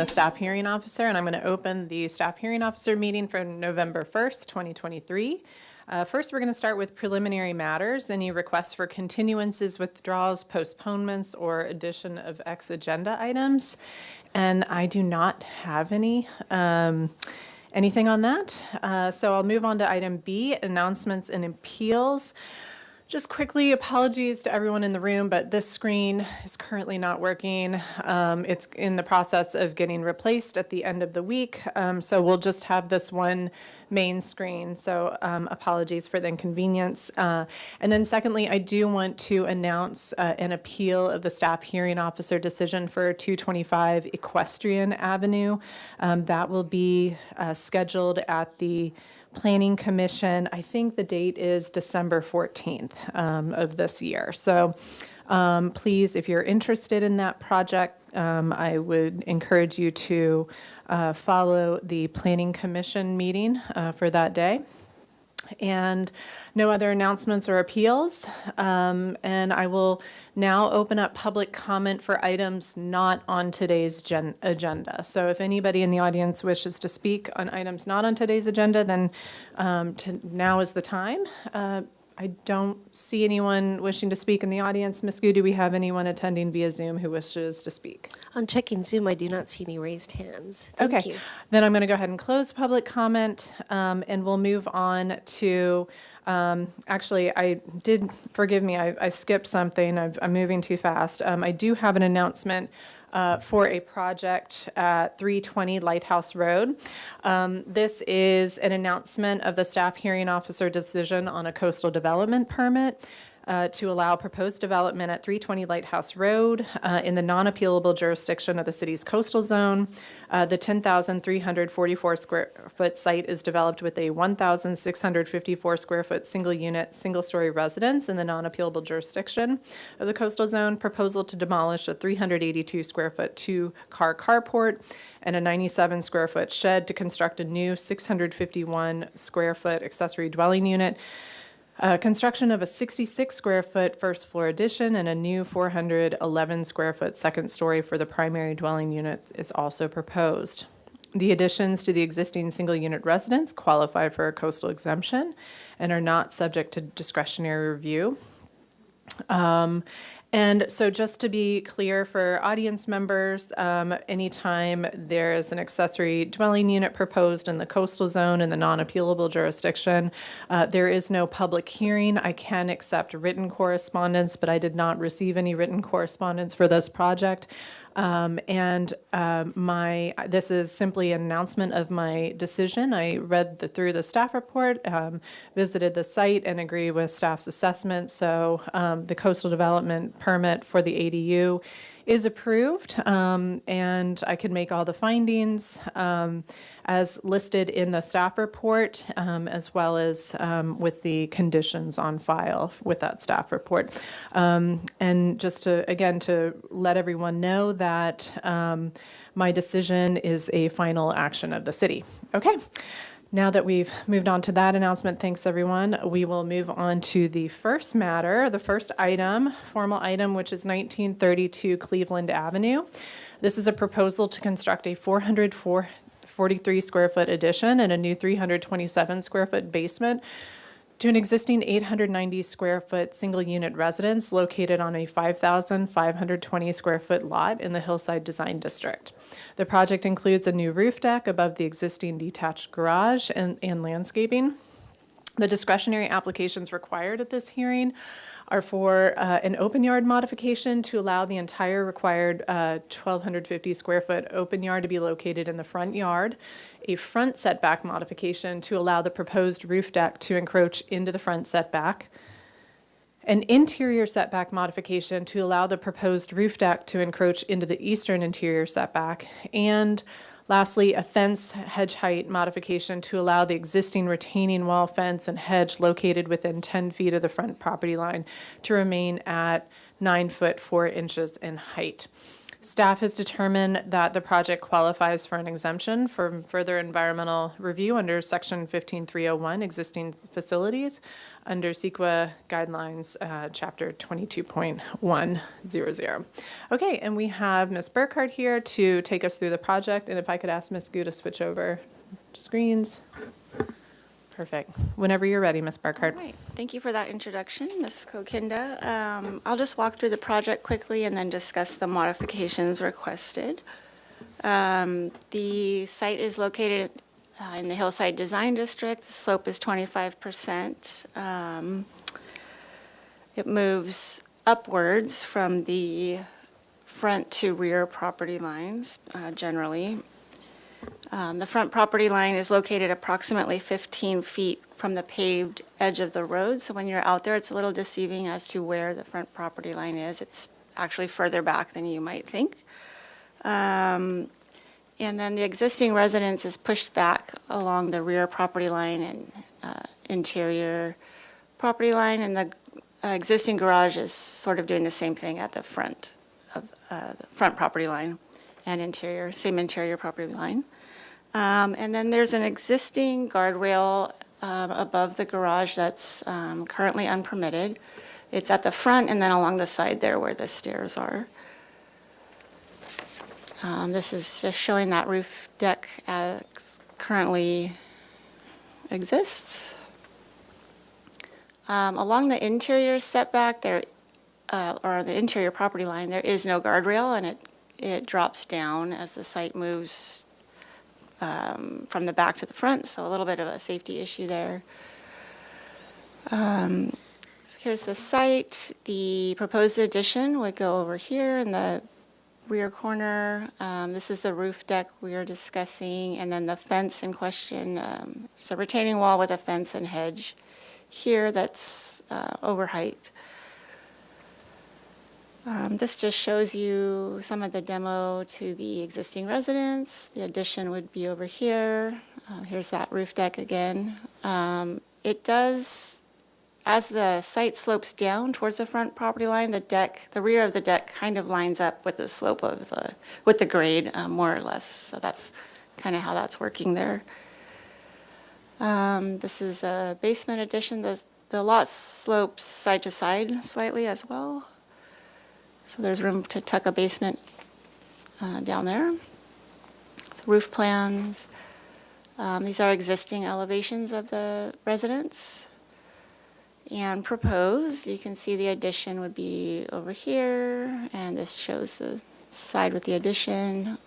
the staff hearing officer, and I'm going to open the staff hearing officer meeting for November 1st, 2023. First, we're going to start with preliminary matters. Any requests for continuances, withdrawals, postponements, or addition of X agenda items? And I do not have anything on that. So I'll move on to item B, announcements and appeals. Just quickly, apologies to everyone in the room, but this screen is currently not working. It's in the process of getting replaced at the end of the week, so we'll just have this one main screen, so apologies for the inconvenience. And then secondly, I do want to announce an appeal of the staff hearing officer decision for 225 Equestrian Avenue. That will be scheduled at the Planning Commission. I think the date is December 14th of this year. So please, if you're interested in that project, I would encourage you to follow the Planning Commission meeting for that day. And no other announcements or appeals. And I will now open up public comment for items not on today's agenda. So if anybody in the audience wishes to speak on items not on today's agenda, then now is the time. I don't see anyone wishing to speak in the audience. Ms. Gu, do we have anyone attending via Zoom who wishes to speak? On checking Zoom, I do not see any raised hands. Thank you. Then I'm going to go ahead and close public comment, and we'll move on to, actually, forgive me, I skipped something. I'm moving too fast. I do have an announcement for a project at 320 Lighthouse Road. This is an announcement of the staff hearing officer decision on a coastal development permit to allow proposed development at 320 Lighthouse Road in the non-appealable jurisdiction of the city's coastal zone. The 10,344 square foot site is developed with a 1,654 square foot single unit, single story residence in the non-appealable jurisdiction of the coastal zone. Proposal to demolish a 382 square foot 2-car carport and a 97 square foot shed to construct a new 651 square foot accessory dwelling unit. Construction of a 66 square foot first floor addition and a new 411 square foot second story for the primary dwelling unit is also proposed. The additions to the existing single unit residence qualify for a coastal exemption and are not subject to discretionary review. And so just to be clear for audience members, anytime there is an accessory dwelling unit proposed in the coastal zone in the non-appealable jurisdiction, there is no public hearing. I can accept written correspondence, but I did not receive any written correspondence for this project. This is simply an announcement of my decision. I read through the staff report, visited the site, and agree with staff's assessment. So the coastal development permit for the ADU is approved, and I can make all the findings as listed in the staff report, as well as with the conditions on file with that staff report. And just to let everyone know that my decision is a final action of the city. Okay. Now that we've moved on to that announcement, thanks everyone, we will move on to the first matter, the first item, formal item, which is 1932 Cleveland Avenue. This is a proposal to construct a 443 square foot addition and a new 327 square foot basement to an existing 890 square foot single unit residence located on a 5,520 square foot lot in the Hillside Design District. The project includes a new roof deck above the existing detached garage and landscaping. The discretionary applications required at this hearing are for an open yard modification to allow the entire required 1,250 square foot open yard to be located in the front yard, a front setback modification to allow the proposed roof deck to encroach into the front setback, an interior setback modification to allow the proposed roof deck to encroach into the eastern interior setback, and lastly, a fence hedge height modification to allow the existing retaining wall fence and hedge located within 10 feet of the front property line to remain at 9 foot 4 inches in height. Staff has determined that the project qualifies for an exemption from further environmental review under Section 15301, existing facilities, under CEQA guidelines, Chapter 22.100. Okay, and we have Ms. Burkhardt here to take us through the project, and if I could ask Ms. Gu to switch over screens. Perfect. Whenever you're ready, Ms. Burkhardt. All right. Thank you for that introduction, Ms. Kokinda. I'll just walk through the project quickly and then discuss the modifications requested. The site is located in the Hillside Design District. The slope is 25%. It moves upwards from the front to rear property lines generally. The front property line is located approximately 15 feet from the paved edge of the road. So when you're out there, it's a little deceiving as to where the front property line is. It's actually further back than you might think. And then the existing residence is pushed back along the rear property line and interior property line. And the existing garage is sort of doing the same thing at the front of the front property line and interior, same interior property line. And then there's an existing guardrail above the garage that's currently unpermitted. It's at the front and then along the side there where the stairs are. This is just showing that roof deck as currently exists. Along the interior setback there, or the interior property line, there is no guardrail, and it drops down as the site moves from the back to the front, so a little bit of a safety issue there. So here's the site. The proposed addition would go over here in the rear corner. This is the roof deck we are discussing, and then the fence in question. It's a retaining wall with a fence and hedge here that's over height. This just shows you some of the demo to the existing residence. The addition would be over here. Here's that roof deck again. It does, as the site slopes down towards the front property line, the rear of the deck kind of lines up with the slope of with the grade, more or less. So that's kind of how that's working there. This is a basement addition. The lot slopes side to side slightly as well. So there's room to tuck a basement down there. So roof plans. These are existing elevations of the residence. And proposed, you can see the addition would be over here, and this shows the side with the addition.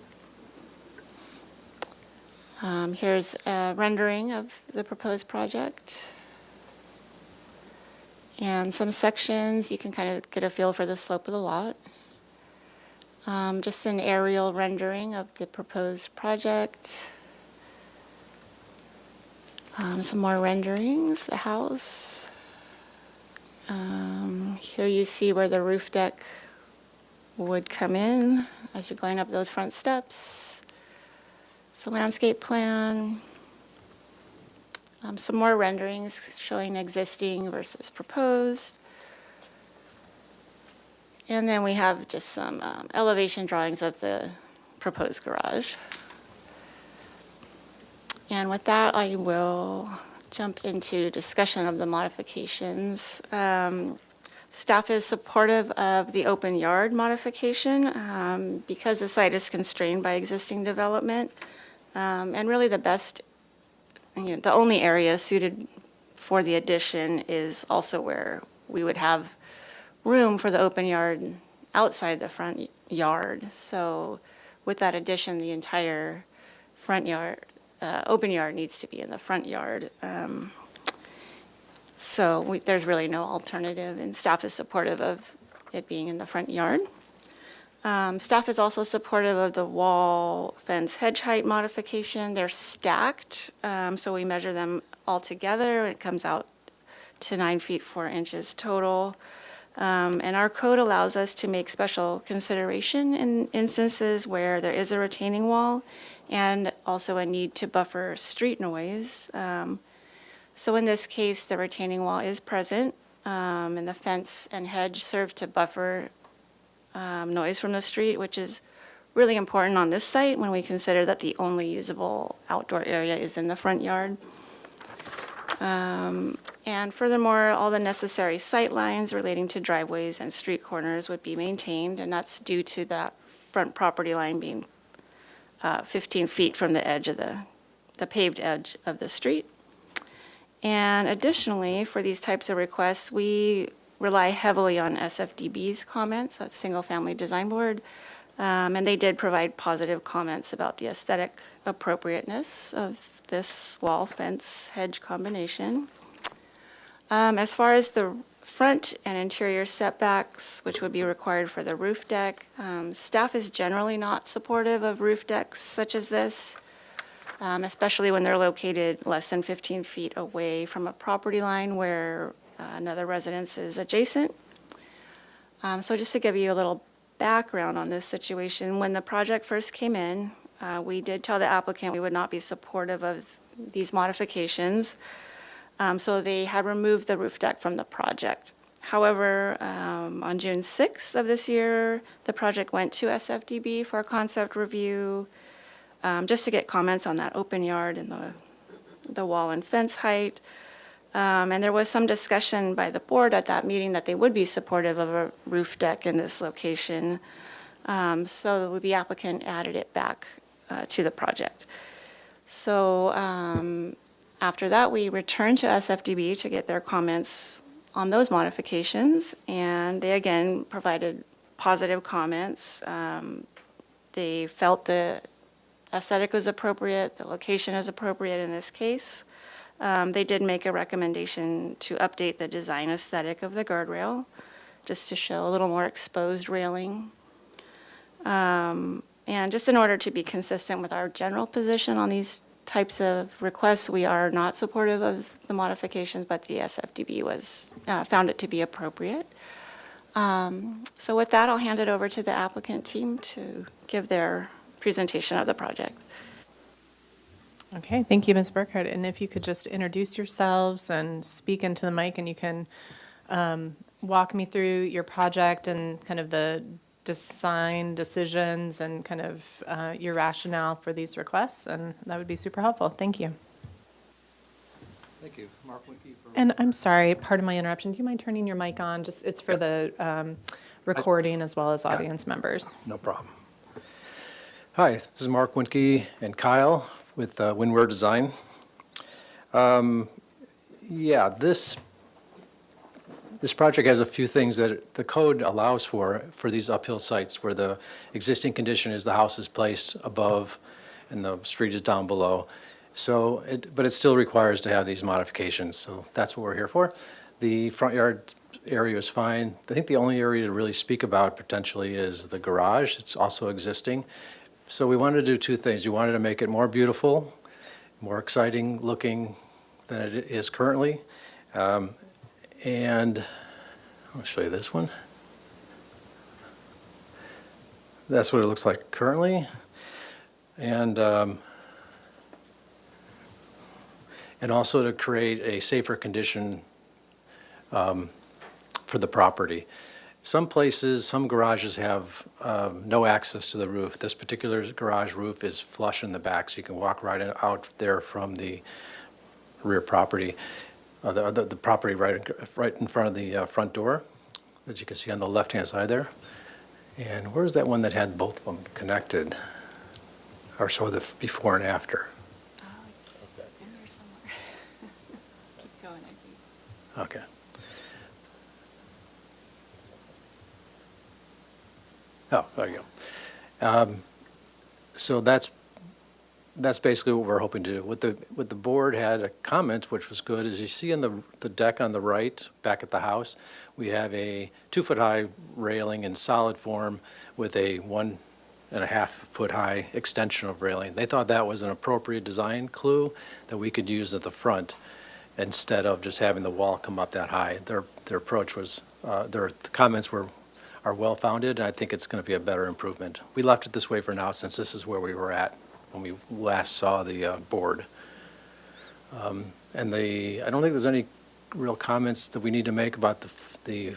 Here's a rendering of the proposed project. And some sections, you can kind of get a feel for the slope of the lot. Just an aerial rendering of the proposed project. Some more renderings, the house. Here you see where the roof deck would come in as you're going up those front steps. It's a landscape plan. Some more renderings showing existing versus proposed. And then we have just some elevation drawings of the proposed garage. And with that, I will jump into discussion of the modifications. Staff is supportive of the open yard modification because the site is constrained by existing development. And really the only area suited for the addition is also where we would have room for the open yard outside the front yard. So with that addition, the entire front yard, open yard needs to be in the front yard. There's really no alternative, and staff is supportive of it being in the front yard. Staff is also supportive of the wall fence hedge height modification. They're stacked, so we measure them all together. It comes out to 9 feet 4 inches total. And our code allows us to make special consideration in instances where there is a retaining wall and also a need to buffer street noise. So in this case, the retaining wall is present, and the fence and hedge serve to buffer noise from the street, which is really important on this site when we consider that the only usable outdoor area is in the front yard. And furthermore, all the necessary sight lines relating to driveways and street corners would be maintained, and that's due to that front property line being 15 feet from the edge of the paved edge of the street. And additionally, for these types of requests, we rely heavily on SFDB's comments, that's Single Family Design Board, and they did provide positive comments about the aesthetic appropriateness of this wall fence hedge combination. As far as the front and interior setbacks, which would be required for the roof deck, staff is generally not supportive of roof decks such as this, especially when they're located less than 15 feet away from a property line where another residence is adjacent. So just to give you a little background on this situation, when the project first came in, we did tell the applicant we would not be supportive of these modifications. So they had removed the roof deck from the project. However, on June 6th of this year, the project went to SFDB for a concept review, just to get comments on that open yard and the wall and fence height. And there was some discussion by the board at that meeting that they would be supportive of a roof deck in this location. So the applicant added it back to the project. So after that, we returned to SFDB to get their comments on those modifications, and they again provided positive comments. They felt the aesthetic was appropriate, the location is appropriate in this case. They did make a recommendation to update the design aesthetic of the guardrail, just to show a little more exposed railing. And just in order to be consistent with our general position on these types of requests, we are not supportive of the modifications, but the SFDB found it to be appropriate. So with that, I'll hand it over to the applicant team to give their presentation of the project. Okay, thank you, Ms. Burkhardt. And if you could just introduce yourselves and speak into the mic, and you can walk me through your project and kind of the design decisions and kind of your rationale for these requests, and that would be super helpful. Thank you. Thank you. Mark Winke from... And I'm sorry, pardon my interruption. Do you mind turning your mic on? Just it's for the recording as well as audience members. No problem. Hi, this is Mark Winke and Kyle with Windware Design. Yeah, this project has a few things that the code allows for these uphill sites where the existing condition is the house is placed above and the street is down below. So, but it still requires to have these modifications, so that's what we're here for. The front yard area is fine. I think the only area to really speak about potentially is the garage. It's also existing. So we wanted to do two things. We wanted to make it more beautiful, more exciting looking than it is currently. And I'll show you this one. That's what it looks like currently. And also to create a safer condition for the property. Some places, some garages have no access to the roof. This particular garage roof is flush in the back, so you can walk right out there from the rear property. The property right in front of the front door, that you can see on the left-hand side there. And where's that one that had both of them connected? Or show the before and after. Oh, it's in there somewhere. Keep going, I think. Okay. Oh, there you go. So that's basically what we're hoping to do. What the board had a comment, which was good, is you see in the deck on the right, back at the house, we have a 2-foot-high railing in solid form with a 1.5-foot-high extension of railing. They thought that was an appropriate design clue that we could use at the front instead of just having the wall come up that high. Their approach was, their comments are well-founded, and I think it's going to be a better improvement. We left it this way for now since this is where we were at when we last saw the board. And I don't think there's any real comments that we need to make about the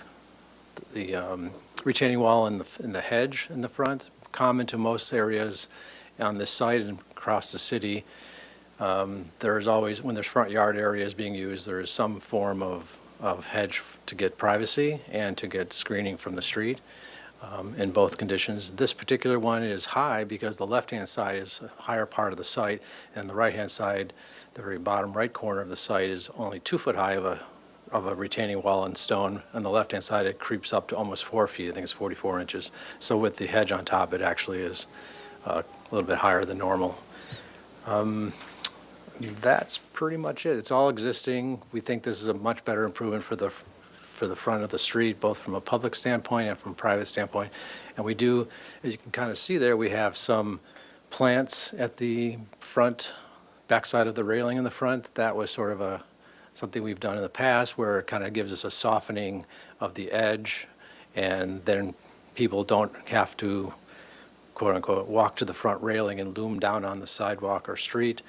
retaining wall and the hedge in the front. common to most areas on this site and across the city. There is always, when there's front yard areas being used, there is some form of hedge to get privacy and to get screening from the street in both conditions. This particular one is high because the left-hand side is a higher part of the site, and the right-hand side, the very bottom right corner of the site, is only 2 foot high of a retaining wall in stone. On the left-hand side, it creeps up to almost 4 feet. I think it's 44 inches. So with the hedge on top, it actually is a little bit higher than normal. That's pretty much it. It's all existing. We think this is a much better improvement for the front of the street, both from a public standpoint and from a private standpoint. And we do, as you can kind of see there, we have some plants at the front, backside of the railing in the front. That was sort of something we've done in the past, where it kind of gives us a softening of the edge, and then people don't have to, quote unquote, walk to the front railing and loom down on the sidewalk or street.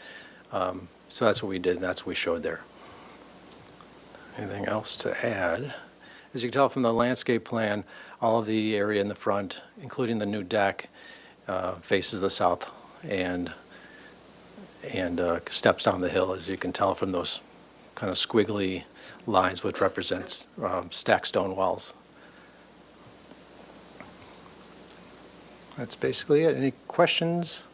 So that's what we did, and that's what we showed there. Anything else to add? As you can tell from the landscape plan, all of the area in the front, including the new deck, faces the south and steps down the hill, as you can tell from those kind of squiggly lines, which represents stacked stone walls. That's basically it. Any questions?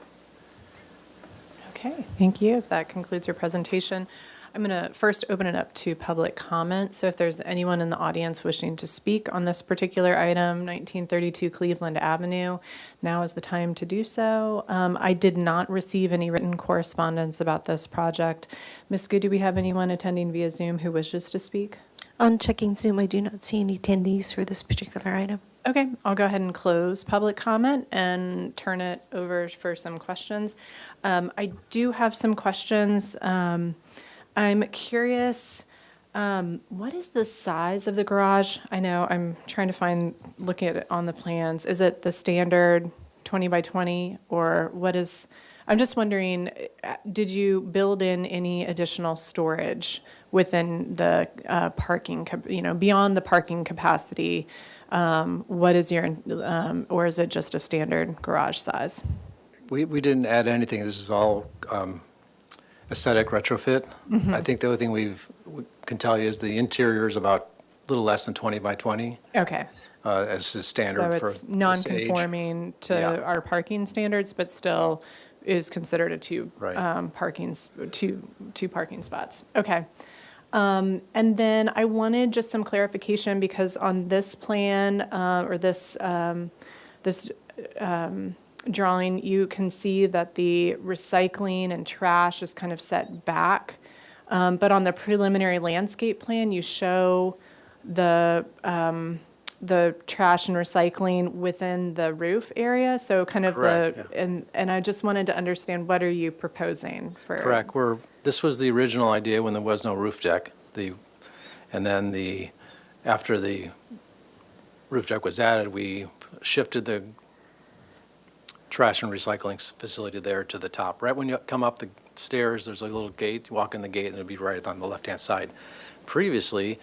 Okay, thank you. That concludes your presentation. I'm going to first open it up to public comment. So if there's anyone in the audience wishing to speak on this particular item, 1932 Cleveland Avenue, now is the time to do so. I did not receive any written correspondence about this project. Ms. Good, do we have anyone attending via Zoom who wishes to speak? On checking Zoom, I do not see any attendees for this particular item. Okay, I'll go ahead and close public comment and turn it over for some questions. I do have some questions. I'm curious, what is the size of the garage? I know I'm trying to looking at it on the plans, is it the standard 20 by 20 or what is, I'm just wondering, did you build in any additional storage within the parking, beyond the parking capacity? What is your, or is it just a standard garage size? We didn't add anything. This is all aesthetic retrofit. I think the only thing we can tell you is the interior is about a little less than 20 by 20 Okay. as is standard So for it's this age. non-conforming to Yeah. our parking standards, but still is considered a two Right. two parking spots. Okay. And then I wanted just some clarification because on this plan or this drawing, you can see that the recycling and trash is kind of set back. But on the preliminary landscape plan, you show the trash and recycling within the roof area. So kind of Correct, and I just wanted to understand, what are you proposing for? Correct. This was the original idea when there was no roof deck. And then after the roof deck was added, we shifted the trash and recycling facility there to the top. Right when you come up the stairs, there's a little gate. You walk in the gate and it'll be right on the left-hand side. Previously,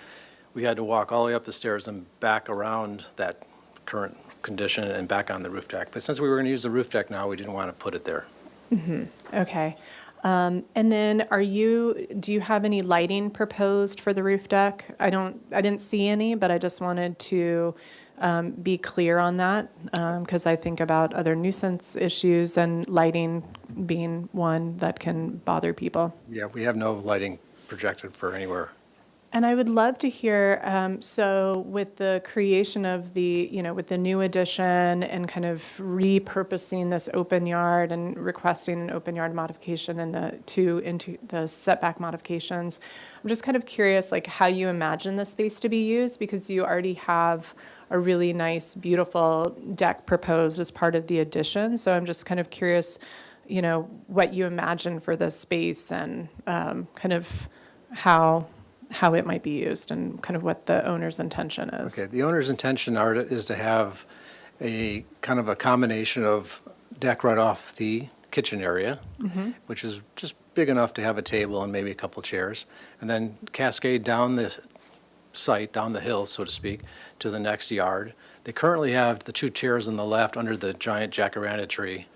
we had to walk all the way up the stairs and back around that current condition and back on the roof deck. But since we were going to use the roof deck now, we didn't want to put it there. Okay. And then do you have any lighting proposed for the roof deck? I didn't see any, but I just wanted to be clear on that because I think about other nuisance issues and lighting being one that can bother people. Yeah, we have no lighting projected for anywhere. And I would love to hear, so with the creation of with the new addition and kind of repurposing this open yard and requesting an open yard modification and into the setback modifications, I'm just kind of curious, like how you imagine the space to be used, because you already have a really nice, beautiful deck proposed as part of the addition. So I'm just kind of curious, what you imagine for this space and kind of how it might be used and kind of what the owner's intention is. Okay, the owner's intention is to have a kind of a combination of deck right off the kitchen area, which is just big enough to have a table and maybe a couple chairs, and then cascade down the site, down the hill, so to speak, to the next yard. They currently have the 2 chairs on the left under the giant jacaranda tree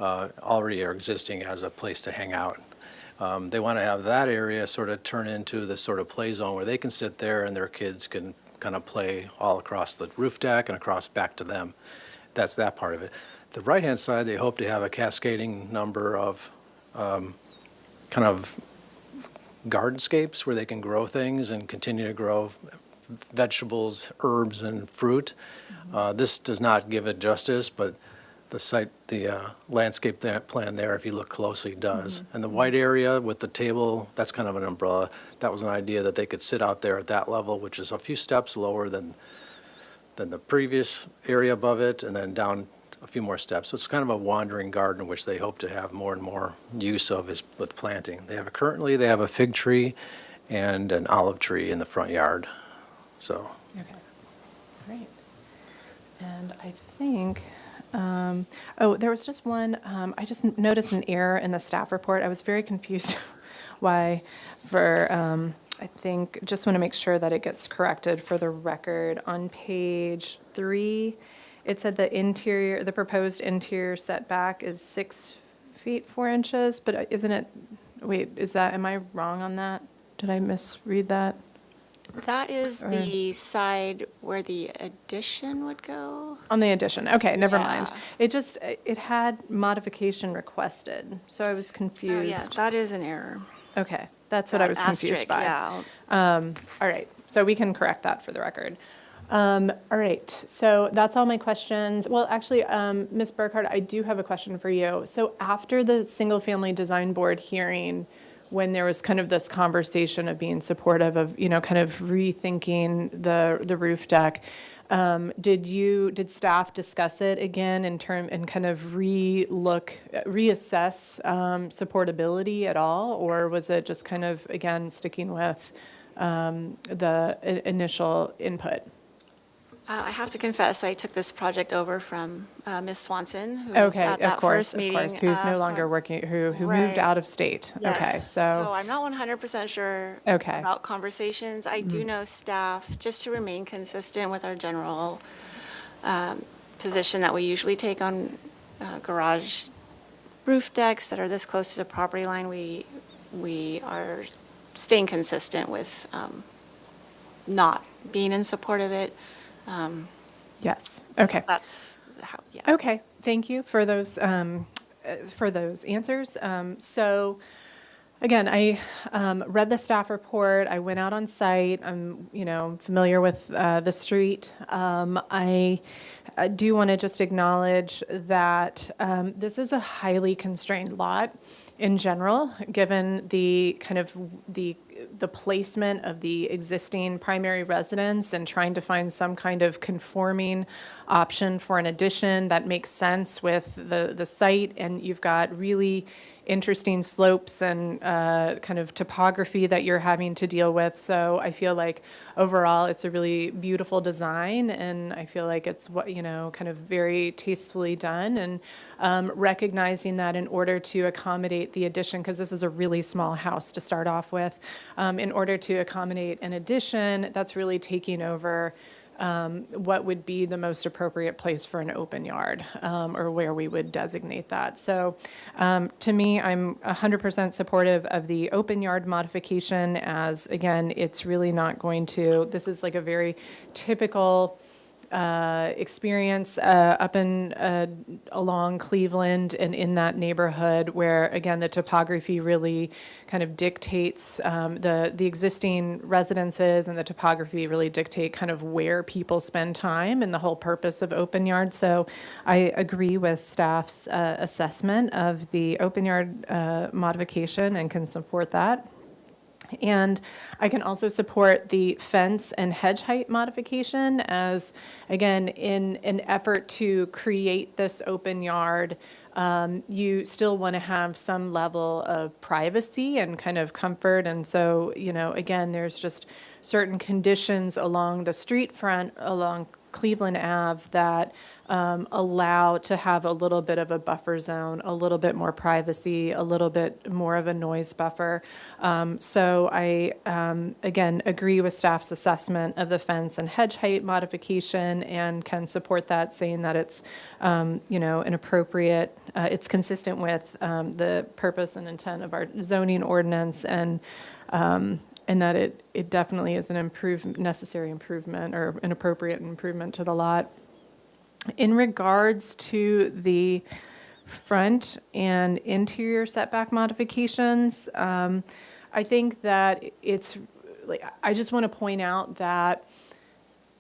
already are existing as a place to hang out. They want to have that area sort of turn into this sort of play zone where they can sit there and their kids can kind of play all across the roof deck and across back to them. That's that part of it. The right-hand side, they hope to have a cascading number of kind of gardenscapes where they can grow things and continue to grow vegetables, herbs, and fruit. This does not give it justice, but the landscape plan there, if you look closely, does. And the white area with the table, that's kind of an umbrella. That was an idea that they could sit out there at that level, which is a few steps lower than the previous area above it, and then down a few more steps. So it's kind of a wandering garden, which they hope to have more and more use of is with planting. Currently, they have a fig tree and an olive tree in the front yard, so. Okay, great. And I think, there was just one, I just noticed an error in the staff report. I was very confused why I think, just want to make sure that it gets corrected for the record. On page 3, it said the proposed interior setback is 6 feet 4 inches, but isn't it, wait, am I wrong on that? Did I misread that? That is the side where the addition would go. On the addition, okay, never mind. Yeah. It had modification requested, so I was Oh, confused. yeah, that is an error. Okay, that's what I was confused Asterisk, by. yeah. All right, so we can correct that for the record. All right, so that's all my questions. Well, actually, Ms. Burkhardt, I do have a question for you. So after the Single-Family Design Board hearing, when there was kind of this conversation of being supportive of, kind of rethinking the roof deck, did staff discuss it again and kind of reassess supportability at all? Or was it just kind of, again, sticking with the initial input? I have to confess, I took this project over from Ms. Swanson, who was Okay, at that of course, first meeting. who's no so longer I'm- working, who moved Right. out of state. Okay, Yes. So so, I'm not 100% sure Okay. Mm-hmm. about conversations. I do know staff, just to remain consistent with our general position that we usually take on garage roof decks that are this close to the property line, we are staying consistent with not being in support of it. yes, okay. That's how, yeah. Okay, thank you for those answers. So, again, I read the staff report. I went out on site. I'm, familiar with the street. I do want to just acknowledge that this is a highly constrained lot in general, given the kind of the placement of the existing primary residence and trying to find some kind of conforming option for an addition that makes sense with the site. And you've got really interesting slopes and kind of topography that you're having to deal with. So I feel like overall it's a really beautiful design, and I feel like it's kind of very tastefully done, and recognizing that in order to accommodate the addition, because this is a really small house to start off with, in order to accommodate an addition, that's really taking over what would be the most appropriate place for an open yard, or where we would designate that. So to me, I'm 100% supportive of the open yard modification, as, again, it's really not going to, this is like a very typical experience up along Cleveland and in that neighborhood, where, again, the topography really kind of dictates the existing residences, and the topography really dictate kind of where people spend time and the whole purpose of open yard. So I agree with staff's assessment of the open yard modification and can support that. And I can also support the fence and hedge height modification, as, again, in an effort to create this open yard, you still want to have some level of privacy and kind of comfort. And so, again, there's just certain conditions along the street front, along Cleveland Ave that allow to have a little bit of a buffer zone, a little bit more privacy, a little bit more of a noise buffer. So I, again, agree with staff's assessment of the fence and hedge height modification and can support that, saying that it's, an appropriate, it's consistent with the purpose and intent of our zoning ordinance, and that it definitely is an necessary improvement or an appropriate improvement to the lot. In regards to the front and interior setback modifications, I think that it's, like, I just want to point out that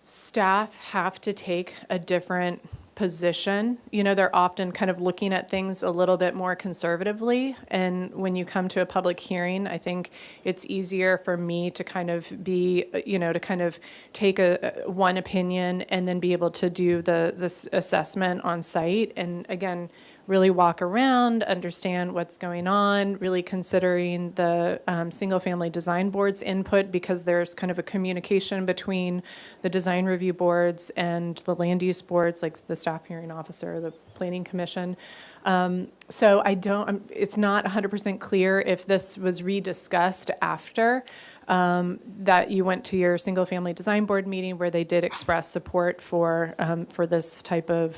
staff have to take a different position. They're often kind of looking at things a little bit more conservatively. And when you come to a public hearing, I think it's easier for me to kind of be, to kind of take one opinion and then be able to do this assessment on site. And again, really walk around, understand what's going on, really considering the single-family design board's input, because there's kind of a communication between the design review boards and the land use boards, like the staff hearing officer, the planning commission. So it's not 100% clear if this was rediscussed after that you went to your single-family design board meeting where they did express support for this type of,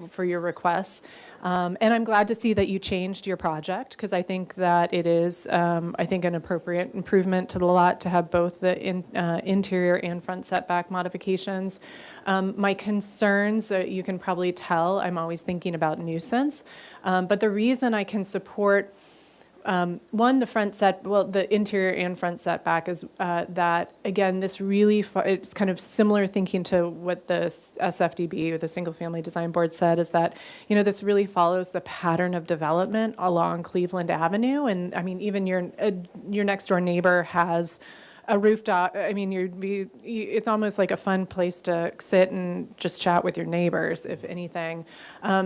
for your requests. And I'm glad to see that you changed your project, because I think that it is, I think, an appropriate improvement to the lot to have both the interior and front setback modifications. My concerns, you can probably tell, I'm always thinking about nuisance. But the reason I can support one, the interior and front setback is that, again, this really, it's kind of similar thinking to what the SFDB, or the Single Family Design Board, said, is that, this really follows the pattern of development along Cleveland Avenue. And I mean, even your next door neighbor has a rooftop. I mean, it's almost like a fun place to sit and just chat with your neighbors, if anything.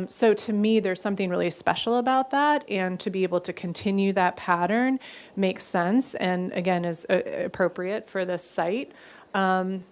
So to me, there's something really special about that, and to be able to continue that pattern makes sense, and again, is appropriate for this site. And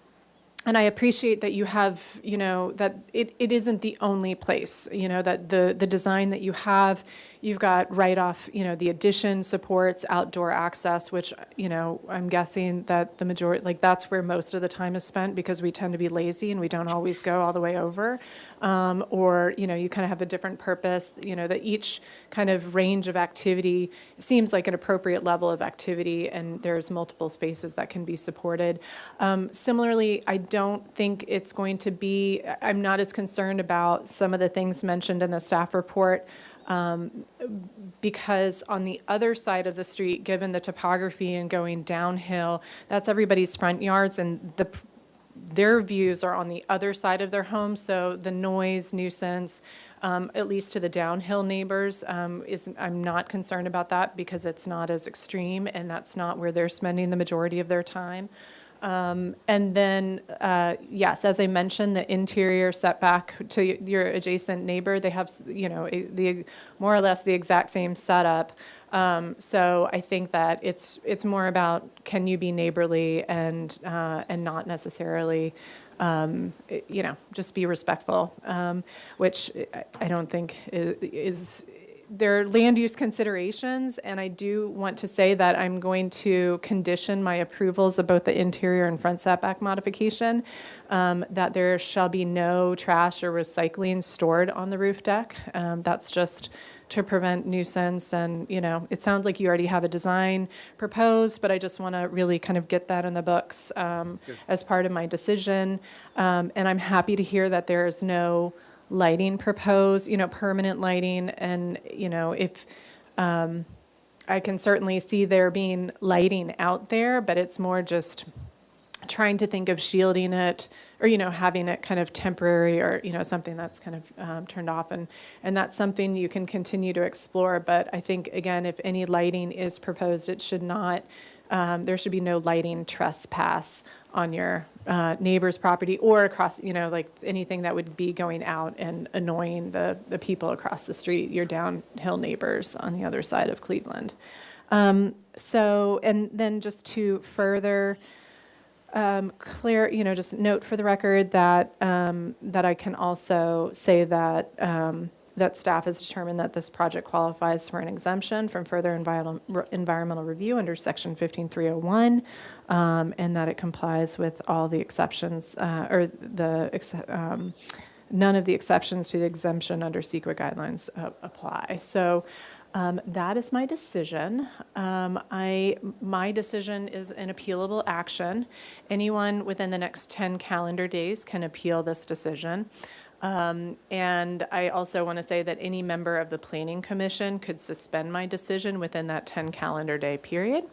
I appreciate that you have, that it isn't the only place, that the design that you have, you've got right off, the addition supports outdoor access, which, I'm guessing that the majority, like, that's where most of the time is spent, because we tend to be lazy and we don't always go all the way over. Or, you kind of have a different purpose, that each kind of range of activity seems like an appropriate level of activity, and there's multiple spaces that can be supported. Similarly, I don't think it's going to be, I'm not as concerned about some of the things mentioned in the staff report, because on the other side of the street, given the topography and going downhill, that's everybody's front yards, and their views are on the other side of their home. So the noise nuisance, at least to the downhill neighbors, I'm not concerned about that, because it's not as extreme, and that's not where they're spending the majority of their time. And then, yes, as I mentioned, the interior setback to your adjacent neighbor, they have, the more or less the exact same setup. So I think that it's more about, can you be neighborly and not necessarily, just be respectful, which I don't think is there are land use considerations, and I do want to say that I'm going to condition my approvals of both the interior and front setback modification, that there shall be no trash or recycling stored on the roof deck. That's just to prevent nuisance, and, it sounds like you already have a design proposed, but I just want to really kind of get that in the books as part of my decision. And I'm happy to hear that there is no lighting proposed, permanent lighting. And, if I can certainly see there being lighting out there, but it's more just trying to think of shielding it, or, having it kind of temporary, or, something that's kind of turned off. And that's something you can continue to explore. But I think, again, if any lighting is proposed, it should not, there should be no lighting trespass on your neighbor's property, or across, like anything that would be going out and annoying the people across the street, your downhill neighbors on the other side of Cleveland. So, and then just to further clear, just note for the record that, that I can also say that, that staff has determined that this project qualifies for an exemption from further environmental review under section 15301, and that it complies with all the exceptions, none of the exceptions to the exemption under CEQA guidelines apply. So that is my decision. My decision is an appealable action. Anyone within the next 10 calendar days can appeal this decision. And I also want to say that any member of the Planning Commission could suspend my decision within that 10 calendar day period.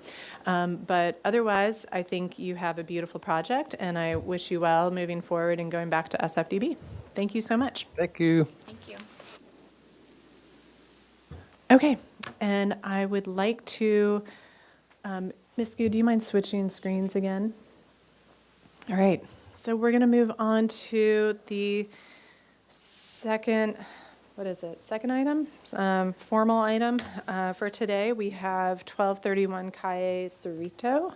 But otherwise, I think you have a beautiful project, and I wish you well moving forward and going back to SFDB. Thank you so much. Thank you. Thank you. Okay, and I would like to, Ms. Gu, do you mind switching screens again? All right, so we're going to move on to the second item, formal item for today. We have 1231 Calle Cerrito.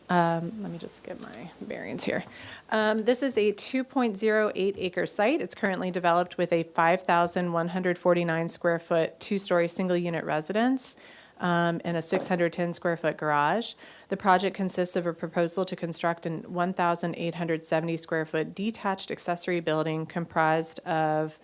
Let me just get my bearings here. This is a 2.08 acre site. It's currently developed with a 5,149 square foot, two-story single-unit residence and a 610 square foot garage. The project consists of a proposal to construct a 1,870 square foot detached accessory building comprised of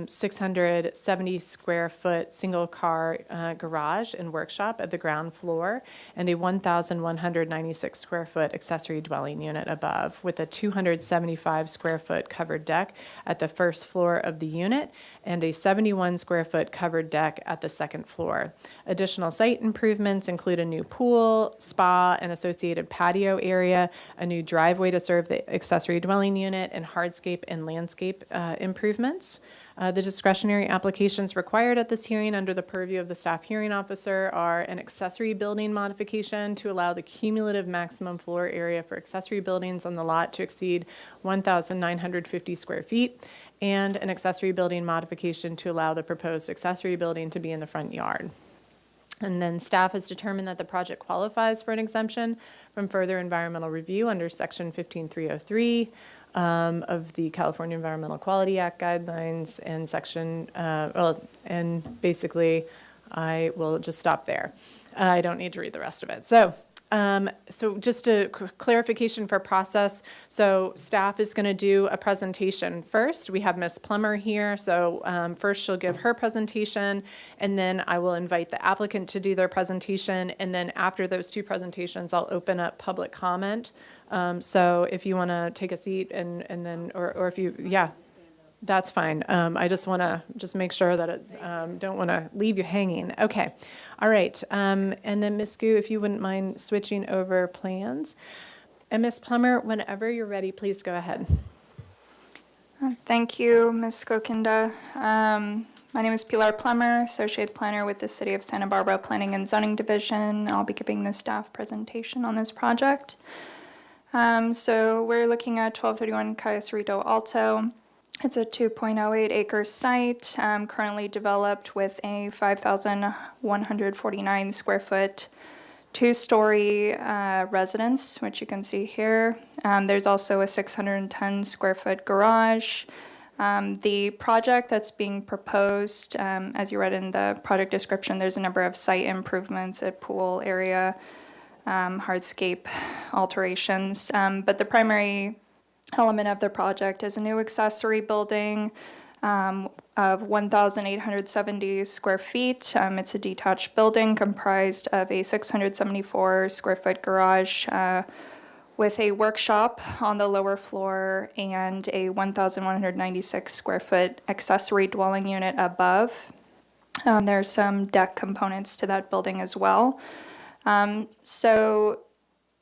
670 square foot single car garage and workshop at the ground floor, and a 1,196 square foot accessory dwelling unit above, with a 275 square foot covered deck at the first floor of the unit and a 71 square foot covered deck at the second floor. Additional site improvements include a new pool, spa, and associated patio area, a new driveway to serve the accessory dwelling unit, and hardscape and landscape improvements. The discretionary applications required at this hearing under the purview of the staff hearing officer are an accessory building modification to allow the cumulative maximum floor area for accessory buildings on the lot to exceed 1,950 square feet, and an accessory building modification to allow the proposed accessory building to be in the front yard. And then staff has determined that the project qualifies for an exemption from further environmental review under section 15303 of the California Environmental Quality Act guidelines and section, and basically I will just stop there. I don't need to read the rest of it. So just a clarification for process. So staff is going to do a presentation first. We have Ms. Plummer here. So first she'll give her presentation, and then I will invite the applicant to do their presentation. And then after those two presentations, I'll open up public comment. So if you want to take a seat and then, or if you, yeah, that's fine. I just want to make sure that it's, don't want to leave you hanging. Okay. All right. And then Ms. Gu, if you wouldn't mind switching over plans. And Ms. Plummer, whenever you're ready, please go ahead. Thank you, Ms. Skokinda. My name is Pilar Plummer, Associate Planner with the City of Santa Barbara Planning and Zoning Division. I'll be giving the staff presentation on this project. So we're looking at 1231 Calle Cerrito Alto. It's a 2.08 acre site, currently developed with a 5,149 square foot, two-story residence, which you can see here. There's also a 610 square foot garage. The project that's being proposed, as you read in the project description, there's a number of site improvements at pool area, hardscape alterations, but the primary element of the project is a new accessory building of 1,870 square feet. It's a detached building comprised of a 674 square foot garage with a workshop on the lower floor and a 1,196 square foot accessory dwelling unit above. There's some deck components to that building as well. So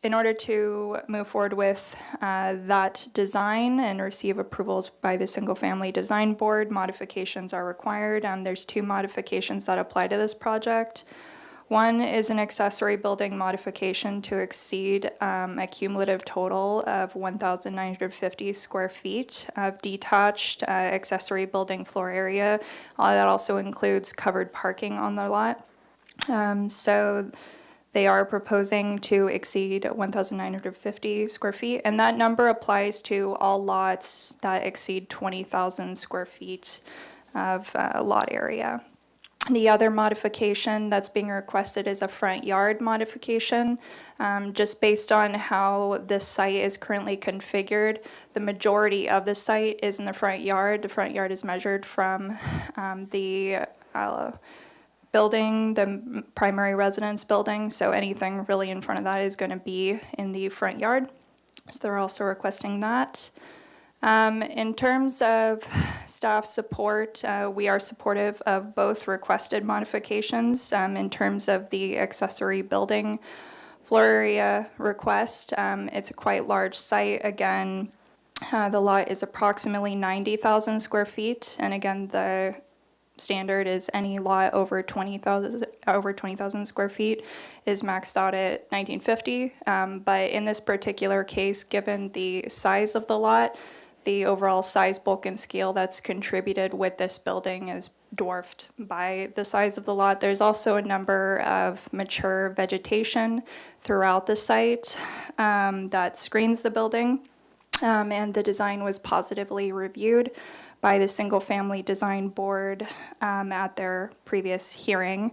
in order to move forward with that design and receive approvals by the Single Family Design Board, modifications are required. There's two modifications that apply to this project. One is an accessory building modification to exceed a cumulative total of 1,950 square feet of detached accessory building floor area. That also includes covered parking on the lot. So They are proposing to exceed 1,950 square feet, and that number applies to all lots that exceed 20,000 square feet of lot area. The other modification that's being requested is a front yard modification. Just based on how this site is currently configured, the majority of the site is in the front yard. The front yard is measured from the building, the primary residence building, so anything really in front of that is going to be in the front yard. So they're also requesting that. In terms of staff support, we are supportive of both requested modifications. In terms of the accessory building floor area request, it's a quite large site. Again, the lot is approximately 90,000 square feet, and again, the standard is any lot over 20,000 square feet is maxed out at 1950. But in this particular case, given the size of the lot, the overall size, bulk, and scale that's contributed with this building is dwarfed by the size of the lot. There's also a number of mature vegetation throughout the site that screens the building, and the design was positively reviewed by the Single Family Design Board at their previous hearing.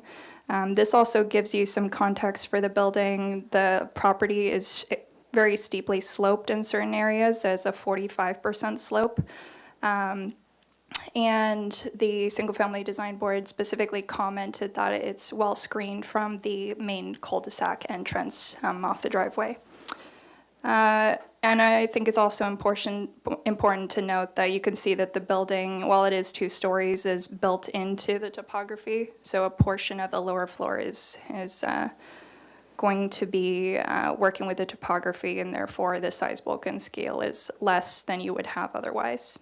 This also gives you some context for the building. The property is very steeply sloped in certain areas. There's a 45% slope. And the Single Family Design Board specifically commented that it's well screened from the main cul-de-sac entrance off the driveway. And I think it's also important to note that you can see that the building, while it is 2 stories, is built into the topography. So a portion of the lower floor is going to be working with the topography, and therefore the size, bulk, and scale is less than you would have otherwise.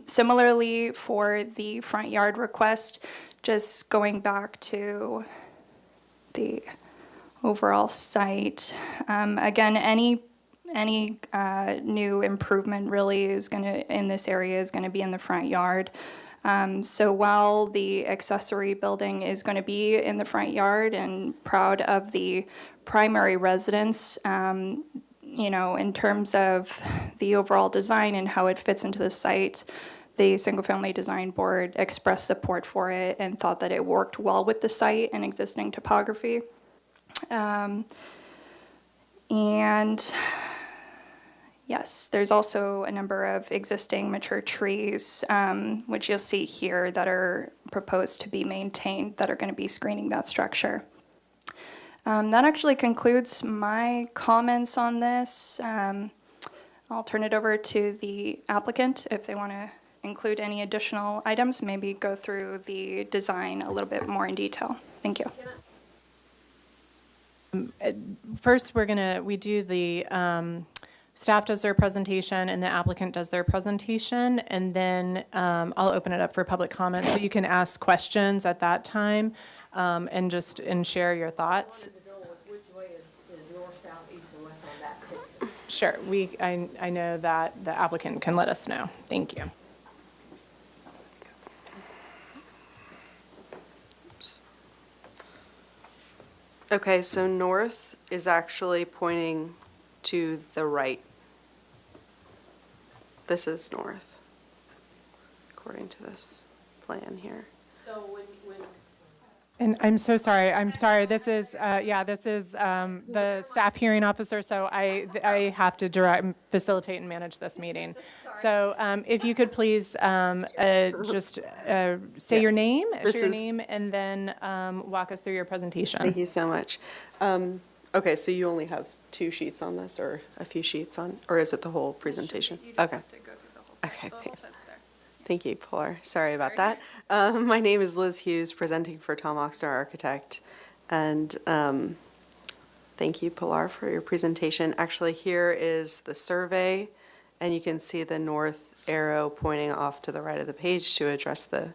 Similarly, for the front yard request, just going back to the overall site, again, any new improvement really is going to, in this area, is going to be in the front yard. So while the accessory building is going to be in the front yard and proud of the primary residence, in terms of the overall design and how it fits into the site, the Single Family Design Board expressed support for it and thought that it worked well with the site and existing topography. And yes, there's also a number of existing mature trees, which you'll see here, that are proposed to be maintained, that are going to be screening that structure. That actually concludes my comments on this. I'll turn it over to the applicant if they want to include any additional items, maybe go through the design a little bit more in detail. Thank you. First, we do the, staff does their presentation and the applicant does their presentation, and then I'll open it up for public comment. So you can ask questions at that time and share your thoughts. Which way is north, south, east, and west on that picture? Sure, I know that the applicant can let us know. Thank you. Okay, so north is actually pointing to the right. This is north, according to this plan here. So when And I'm so sorry. This is, the staff hearing officer, so I have to facilitate and manage this meeting. So if you could please just say your Yes. name, This share your is- name, and then walk us through your presentation. Thank you so much. Okay, so you only have 2 sheets on this, or a few sheets on, or is it the whole presentation? Okay. Okay, thanks. Thank you, Pilar. Sorry about that. My name is Liz Hughes, presenting for Tom Oxnard Architect. And thank you, Pilar, for your presentation. Actually, here is the survey, and you can see the north arrow pointing off to the right of the page to address the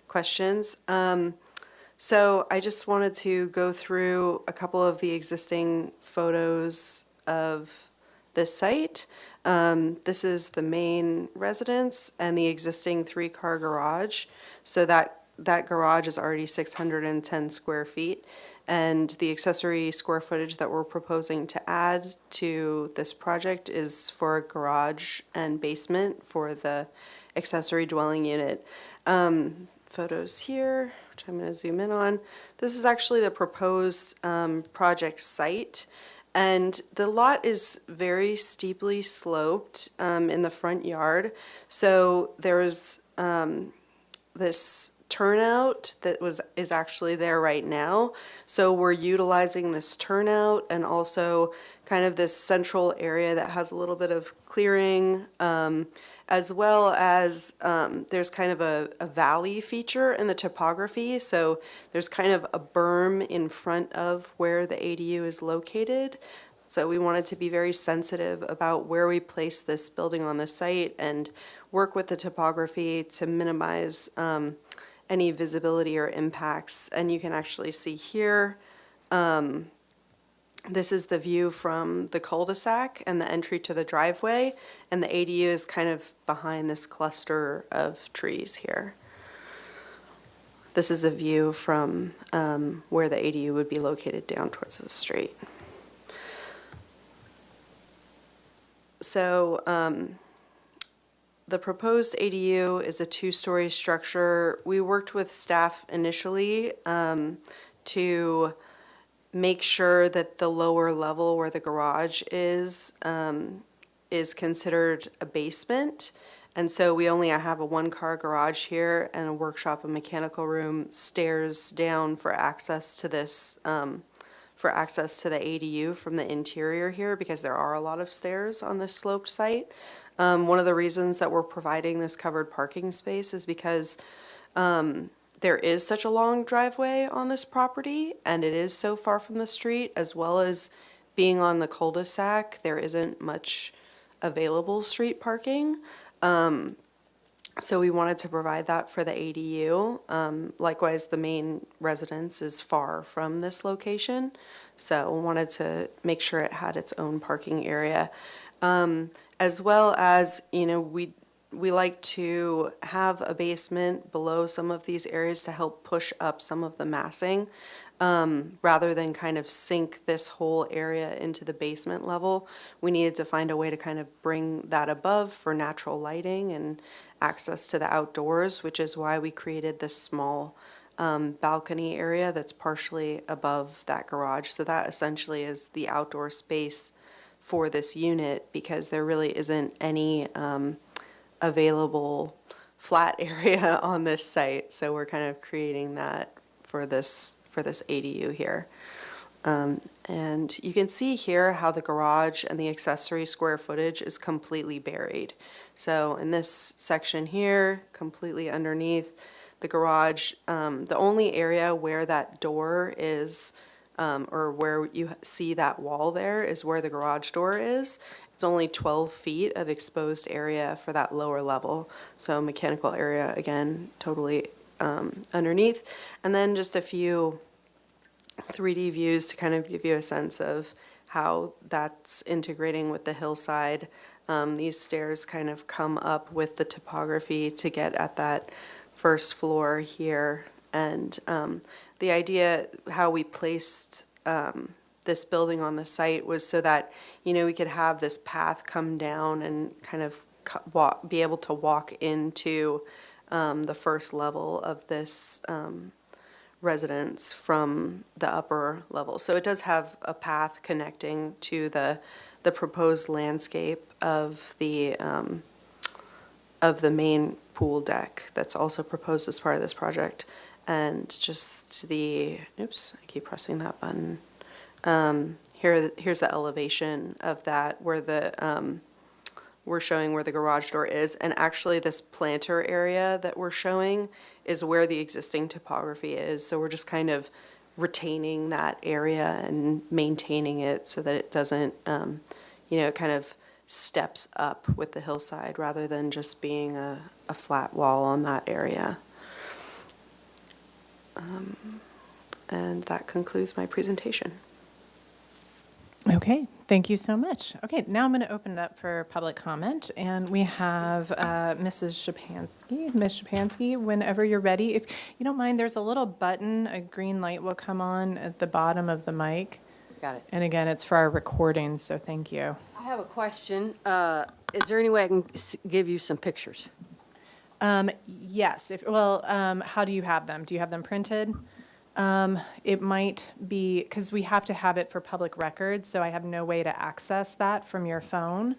questions. So I just wanted to go through a couple of the existing photos of this site. This is the main residence and the existing 3-car garage. So that garage is already 610 square feet. And the accessory square footage that we're proposing to add to this project is for a garage and basement for the accessory dwelling unit. Photos here, which I'm going to zoom in on. This is actually the proposed project site. And the lot is very steeply sloped in the front yard. So there's this turnout that is actually there right now. So we're utilizing this turnout and also kind of this central area that has a little bit of clearing, as well as there's kind of a valley feature in the topography. So there's kind of a berm in front of where the ADU is located. So we wanted to be very sensitive about where we place this building on the site and work with the topography to minimize any visibility or impacts. And you can actually see here, this is the view from the cul-de-sac and the entry to the driveway, and the ADU is kind of behind this cluster of trees here. This is a view from where the ADU would be located down towards the street. So the proposed ADU is a two-story structure. We worked with staff initially to make sure that the lower level where the garage is considered a basement. And so we only have a one-car garage here and a workshop and mechanical room, stairs down for access to this, for access to the ADU from the interior here, because there are a lot of stairs on this sloped site. One of the reasons that we're providing this covered parking space is because there is such a long driveway on this property, and it is so far from the street, as well as being on the cul-de-sac, there isn't much available street parking. So we wanted to provide that for the ADU. Likewise, the main residence is far from this location, so we wanted to make sure it had its own parking area. As well as, you know, we like to have a basement below some of these areas to help push up some of the massing, rather than kind of sink this whole area into the basement level. We needed to find a way to kind of bring that above for natural lighting and access to the outdoors, which is why we created this small balcony area that's partially above that garage. So that essentially is the outdoor space for this unit, because there really isn't any available flat area on this site. So we're kind of creating that for this ADU here. And you can see here how the garage and the accessory square footage is completely buried. So in this section here, completely underneath the garage, the only area where that door is, or where you see that wall there, is where the garage door is. It's only 12 feet of exposed area for that lower level. So mechanical area, again, totally underneath. And then just a few 3D views to kind of give you a sense of how that's integrating with the hillside. These stairs kind of come up with the topography to get at that first floor here. And the idea, how we placed this building on the site, was so that, you know, we could have this path come down and kind of be able to walk into the first level of this residence from the upper level. So it does have a path connecting to the proposed landscape of the main pool deck that's also proposed as part of this project. And just the, oops, I keep pressing that button. Here's the elevation of that, where the we're showing where the garage door is. And actually this planter area that we're showing is where the existing topography is. So we're just kind of retaining that area and maintaining it so that it doesn't, you know, kind of steps up with the hillside rather than just being a flat wall on that area. And that concludes my presentation. Okay, thank you so much. Okay, now I'm going to open it up for public comment, and we have Mrs. Shapansky. Ms. Shapansky, whenever you're ready, if you don't mind, there's a little button, a green light will come on at the bottom of the mic. Got it. And again, it's for our recording, so thank you. I have a question. Is there any way I can give you some pictures? Yes, how do you have them? Do you have them printed? It might be, because we have to have it for public records, so I have no way to access that from your phone.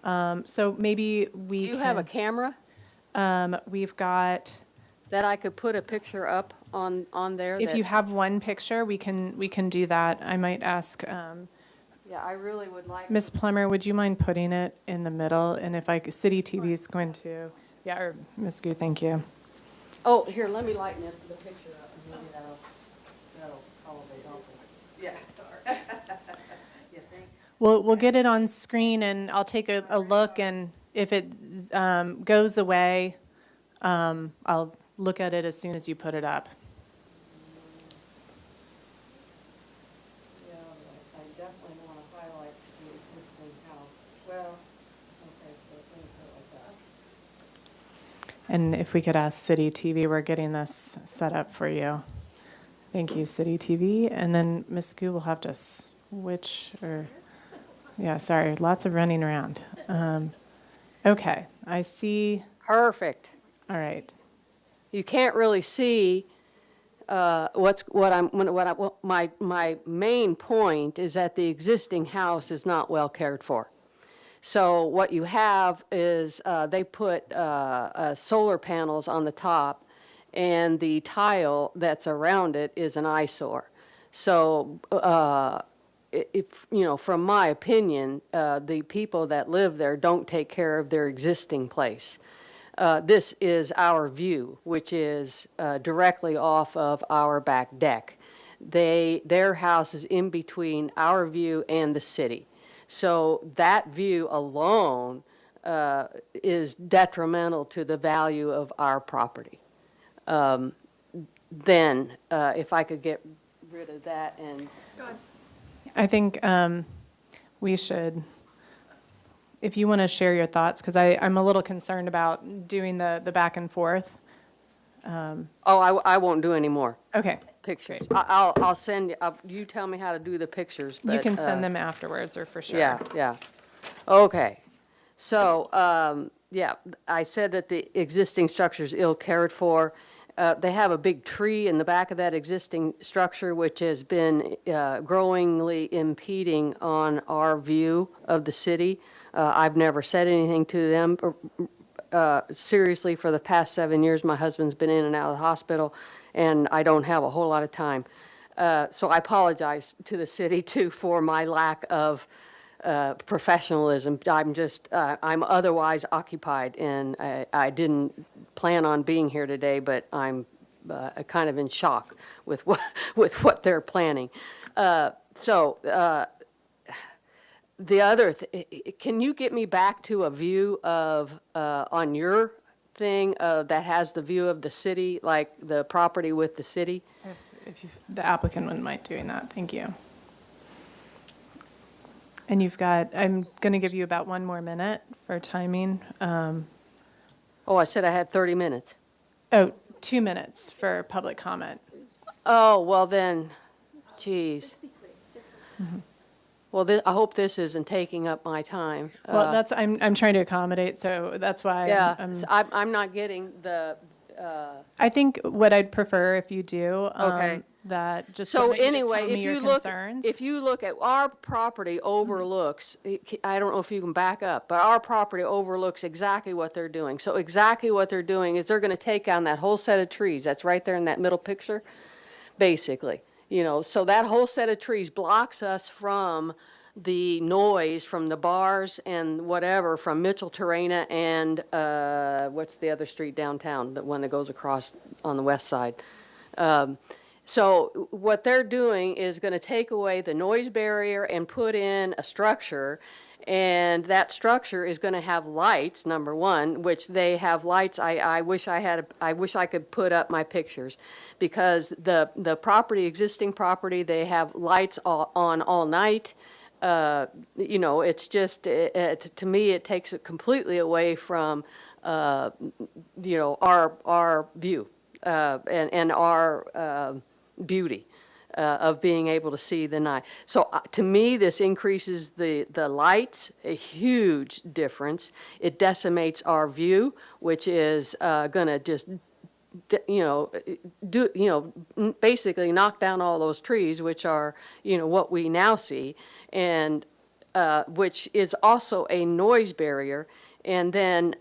So maybe we Do you have a camera we've got, that I could put a picture up on there? if that- you have one picture, we can do that. I might ask, Yeah, I really would like. Ms. Plummer, would you mind putting it in the middle? And if City TV is going to, yeah, or Ms. Gu, thank you. Oh, here, let me lighten the picture up, and maybe that'll elevate also. Yeah. You think? We'll get it on screen, and I'll take a look, and if it goes away, I'll look at it as soon as you put it up. Yeah, but I definitely want to highlight the existing house. Well, okay, so let me put it like that. And if we could ask City TV, we're getting this set up for you. Thank you, City TV. And then Ms. Gu will have to switch, or, yeah, sorry, lots of running around. Okay, I see, Perfect. all right. You can't really see my main point is that the existing house is not well cared for. So what you have is they put solar panels on the top, and the tile that's around it is an eyesore. So if, you know, from my opinion, the people that live there don't take care of their existing place. This is our view, which is directly off of our back deck. Their house is in between our view and the city. So that view alone is detrimental to the value of our property. Then, if I could get rid of that and. I think we should, if you want to share your thoughts, because I'm a little concerned about doing the back and forth. Oh, I won't do any more Okay, pictures. I'll send you, you tell me how to do the pictures, but. you can send them afterwards, or for sure. Yeah, yeah. Okay. So, yeah, I said that the existing structure is ill cared for. They have a big tree in the back of that existing structure, which has been growingly impeding on our view of the city. I've never said anything to them. Seriously, for the past 7 years, my husband's been in and out of the hospital, and I don't have a whole lot of time. So I apologize to the city, too, for my lack of professionalism. I'm otherwise occupied, and I didn't plan on being here today, but I'm kind of in shock with what they're planning. The other, can you get me back to a view of, on your thing, that has the view of the city, like the property with the city? The applicant wouldn't mind doing that, thank you. And you've got, I'm going to give you about 1 more minute for timing. Oh, I said I had 30 minutes. 2 minutes for public comment. Oh, well then, geez. Well, I hope this isn't taking up my time. Well, that's, I'm trying to accommodate, so that's why. Yeah, I'm- I'm not getting the, I think what I'd prefer if you do, Okay. that just. so why don't you just anyway, tell me if your you look, concerns? if you look at our property overlooks, I don't know if you can back up, but our property overlooks exactly what they're doing. So exactly what they're doing is they're going to take down that whole set of trees that's right there in that middle picture, basically. You know, so that whole set of trees blocks us from the noise from the bars and whatever from Mitchell Terrena and what's the other street downtown, the one that goes across on the west side. So what they're doing is going to take away the noise barrier and put in a structure, and that structure is going to have lights, number one, which they have lights. I wish I could put up my pictures, because the property, existing property, they have lights on all night. it's just, to me, it takes it completely away from, our view and our beauty of being able to see the night. So to me, this increases the lights, a huge difference. It decimates our view, which is going to just basically knock down all those trees, which are, what we now see, and which is also a noise barrier. And then,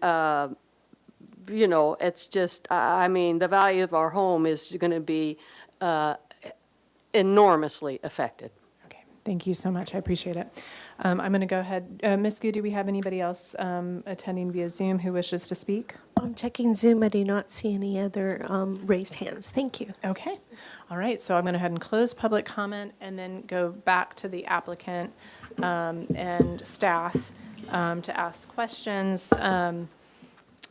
it's just, the value of our home is going to be enormously affected. Okay, thank you so much. I appreciate it. I'm going to go ahead. Ms. Gu, do we have anybody else attending via Zoom who wishes to speak? I'm checking Zoom. I do not see any other raised hands. Thank you. Okay. All right. So I'm going to go ahead and close public comment and then go back to the applicant and staff to ask questions.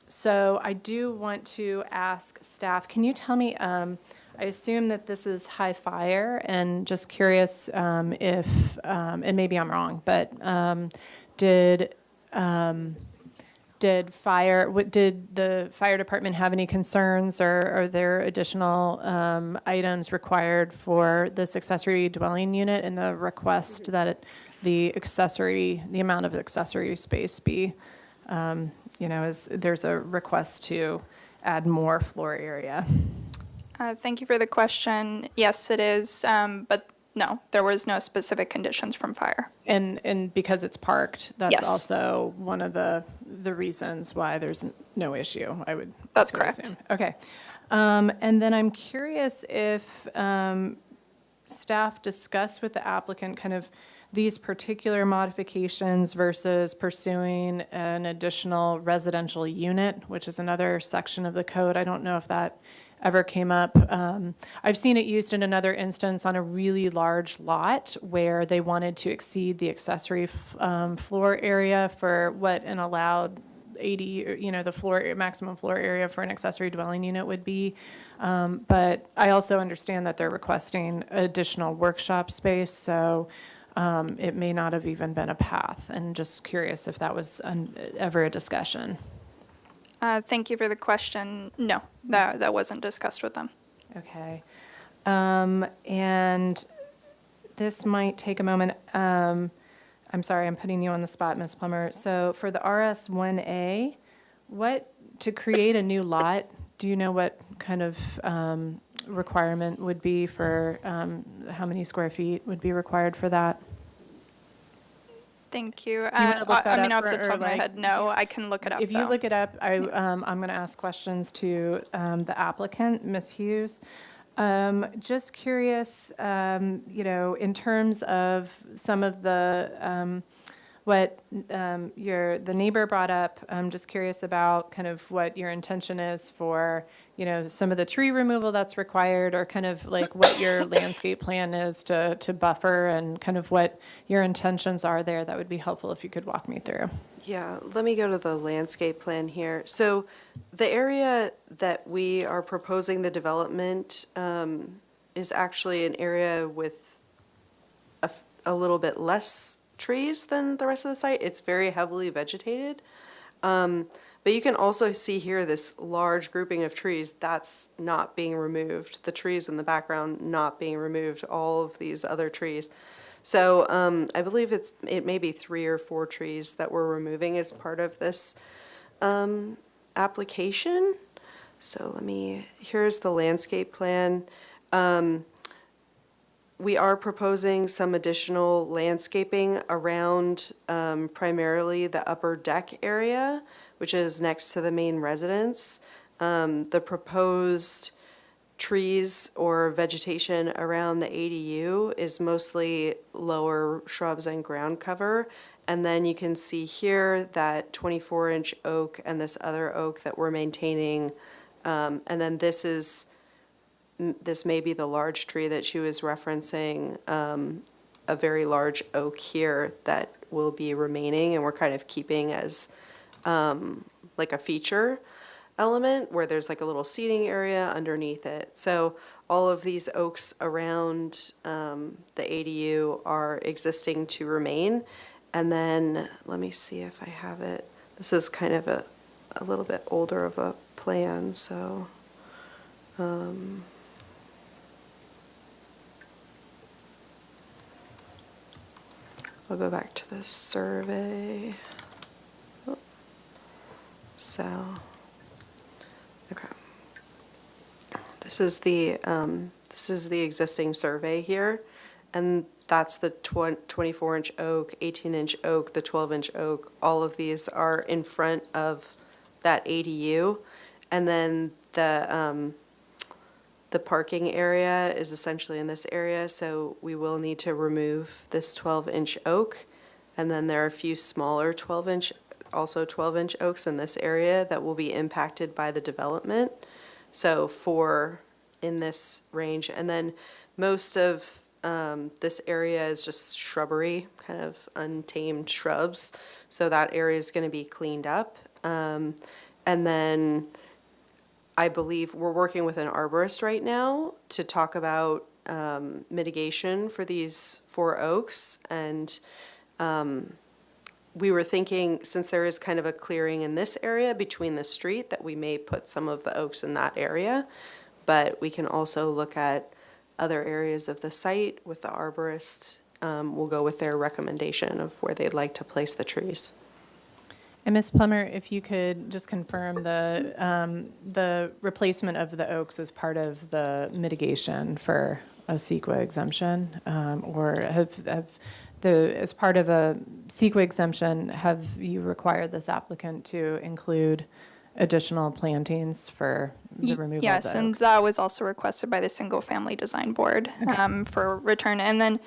So I do want to ask staff, can you tell me, I assume that this is high fire, and just curious if, and maybe I'm wrong, but did the fire department have any concerns, or are there additional items required for this accessory dwelling unit in the request that the amount of accessory space be, there's a request to add more floor area? Thank you for the question. Yes, it is, but no, there was no specific conditions from fire. And because it's parked, that's Yes. also one of the reasons why there's no issue, I would That's also correct. assume. Okay. And then I'm curious if staff discussed with the applicant kind of these particular modifications versus pursuing an additional residential unit, which is another section of the code. I don't know if that ever came up. I've seen it used in another instance on a really large lot where they wanted to exceed the accessory floor area for what an allowed 80, the maximum floor area for an accessory dwelling unit would be. But I also understand that they're requesting additional workshop space, so it may not have even been a path. And just curious if that was ever a discussion. Thank you for the question. No, that wasn't discussed with them. Okay. And this might take a moment. I'm sorry, I'm putting you on the spot, Ms. Plummer. So for the RS1A, to create a new lot, do you know what kind of requirement would be for how many square feet would be required for that? Thank you. Do you wanna look that up off or- the top or of my like, head, no. I can look it up, If you though. look it up, I'm going to ask questions to the applicant, Ms. Hughes. Just curious, in terms of some of the, what the neighbor brought up, I'm just curious about kind of what your intention is for, some of the tree removal that's required, or kind of like what your landscape plan is to buffer, and kind of what your intentions are there. That would be helpful if you could walk me through. Yeah, let me go to the landscape plan here. So the area that we are proposing the development is actually an area with a little bit less trees than the rest of the site. It's very heavily vegetated. But you can also see here this large grouping of trees that's not being removed. The trees in the background not being removed, all of these other trees. So I believe it may be 3 or 4 trees that we're removing as part of this application. So here's the landscape plan. We are proposing some additional landscaping around primarily the upper deck area, which is next to the main residence. The proposed trees or vegetation around the ADU is mostly lower shrubs and ground cover. And then you can see here that 24-inch oak and this other oak that we're maintaining. And then this may be the large tree that she was referencing, a very large oak here that will be remaining, and we're kind of keeping as like a feature element where there's like a little seating area underneath it. So all of these oaks around the ADU are existing to remain. And then, let me see if I have it. This is kind of a little bit older of a plan, so. I'll go back to the survey. Oh. So, okay. This is the existing survey here, and that's the 24-inch oak, 18-inch oak, the 12-inch oak. All of these are in front of that ADU, and then the parking area is essentially in this area, so we will need to remove this 12-inch oak, and then there are a few smaller 12-inch, also 12-inch oaks in this area that will be impacted by the development. So 4 in this range, and then most of this area is just shrubbery, kind of untamed shrubs. So that area is going to be cleaned up. And then I believe we're working with an arborist right now to talk about mitigation for these 4 oaks. And we were thinking, since there is kind of a clearing in this area between the street, that we may put some of the oaks in that area. But we can also look at other areas of the site with the arborist. We'll go with their recommendation of where they'd like to place the trees. And Ms. Plummer, if you could just confirm the replacement of the oaks as part of the mitigation for a CEQA exemption, or as part of a CEQA exemption, have you required this applicant to include additional plantings for the removal of the Yes, and oaks? that was also requested by the Single Family Design Board for return. And then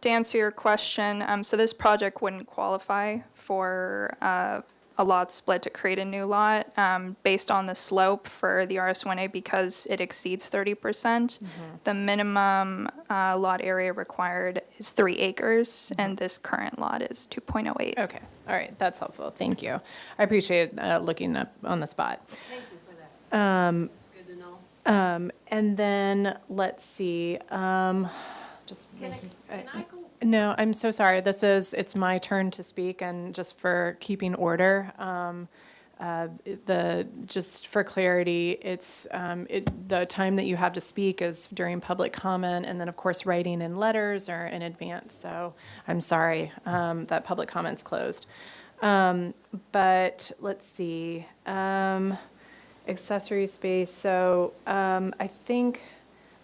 to answer your question, so this project wouldn't qualify for a lot split to create a new lot based on the slope for the RS1A because it exceeds 30%. The minimum lot area required is 3 acres, and this current lot is 2.08. Okay, all right, that's helpful, thank you. I appreciate looking up on the spot. Thank you for that. It's good to know. And then, let's see, just. Can I go? No, I'm so sorry. It's my turn to speak, and just for keeping order, just for clarity, it's, the time that you have to speak is during public comment, and then, of course, writing in letters or in advance. So I'm sorry, that public comment's closed. But let's see, accessory space. So, I think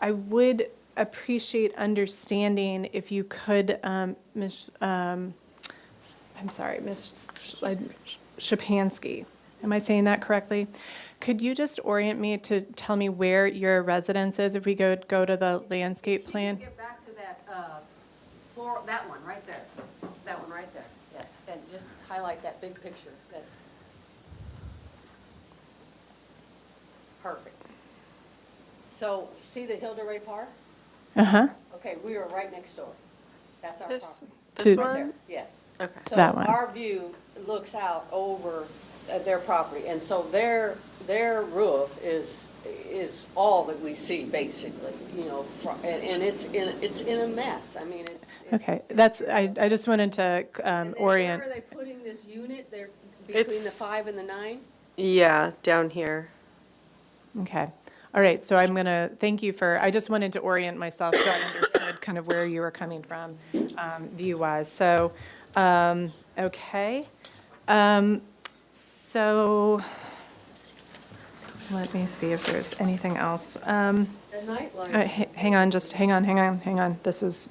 I would appreciate understanding if you could, Ms. I'm sorry, Ms. Shapansky. Am I saying that correctly? Could you just orient me to tell me where your residence is if we go to the landscape plan? Get back to that, that one right there. That one right there, yes. And just highlight that big picture. Perfect. So, see the Hilda Ray Park? Uh-huh. Okay, we are right next door. That's our This property. To- Right there, one? yes. Okay. So That one. our view looks out over their property, and so their roof is all that we see, basically, you know, and it's in a mess. I mean, it's. Okay, I just wanted to And then orient. where are they putting this unit? They're between the It's- 5 and the 9? Yeah, down here. Okay. All right, so I'm going to, thank you for, I just wanted to orient myself so I understood kind of where you were coming from, view-wise. So, okay. So, let me see if there's anything else. The night light. Hang on, just hang on. This is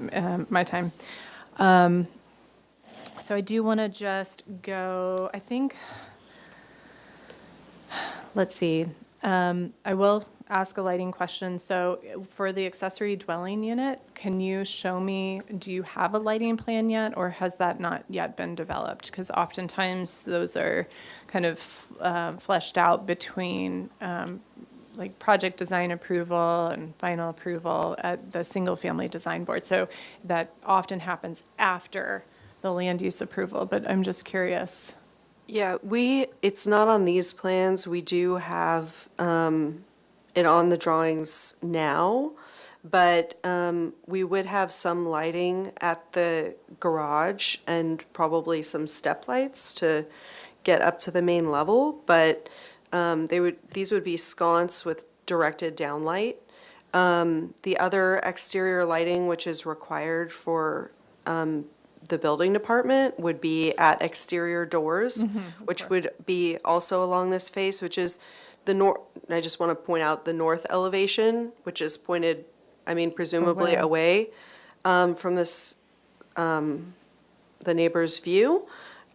my time. So I do want to just go, I think, let's see. I will ask a lighting question. So for the accessory dwelling unit, can you show me, do you have a lighting plan yet, or has that not yet been developed? Because oftentimes those are kind of fleshed out between like project design approval and final approval at the single-family design board. So that often happens after the land use approval, but I'm just curious. Yeah, it's not on these plans. We do have it on the drawings now, but we would have some lighting at the garage and probably some step lights to get up to the main level, but these would be sconce with directed downlight. The other exterior lighting, which is required for the building department, would be at exterior doors, which would be also along this face, which is the north. I just want to point out the north elevation, which is pointed, I mean, presumably away from this, the neighbor's view.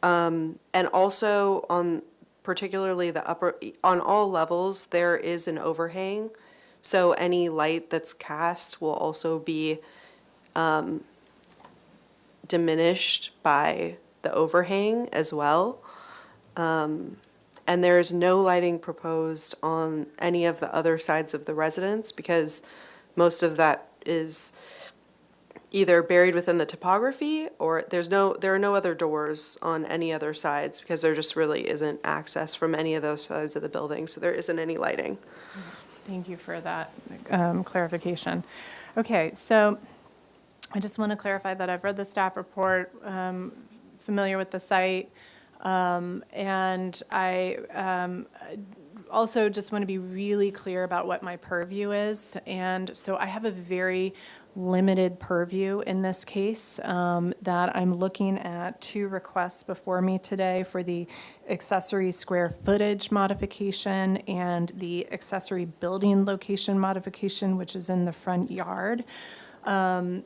And also on particularly the upper, on all levels, there is an overhang. So any light that's cast will also be diminished by the overhang as well. And there is no lighting proposed on any of the other sides of the residence because most of that is either buried within the topography or there are no other doors on any other sides because there just really isn't access from any of those sides of the building, so there isn't any lighting. Thank you for that clarification. Okay, so I just want to clarify that I've read the staff report, familiar with the site, and I also just want to be really clear about what my purview is. And so I have a very limited purview in this case that I'm looking at 2 requests before me today for the accessory square footage modification and the accessory building location modification, which is in the front yard. I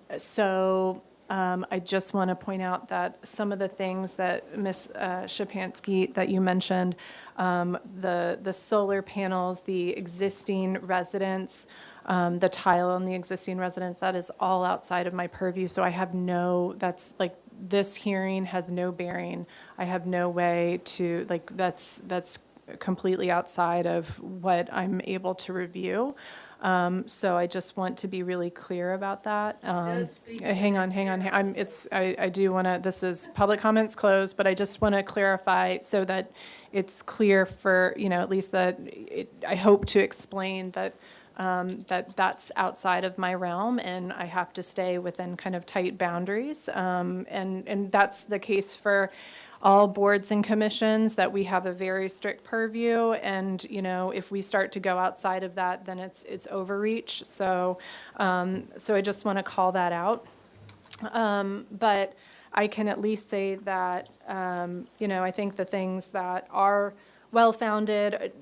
just want to point out that some of the things that Ms. Shapansky, that you mentioned, the solar panels, the existing residence, the tile on the existing residence, that is all outside of my purview. So I have that's like, this hearing has no bearing. I have no way to, like, that's completely outside of what I'm able to review. So I just want to be really clear about that. Hang on. I do want to, this is public comments closed, but I just want to clarify so that it's clear for, at least that I hope to explain that that's outside of my realm and I have to stay within kind of tight boundaries. And that's the case for all boards and commissions, that we have a very strict purview, and if we start to go outside of that, then it's overreach. So I just want to call that out. But I can at least say that I think the things that are well-founded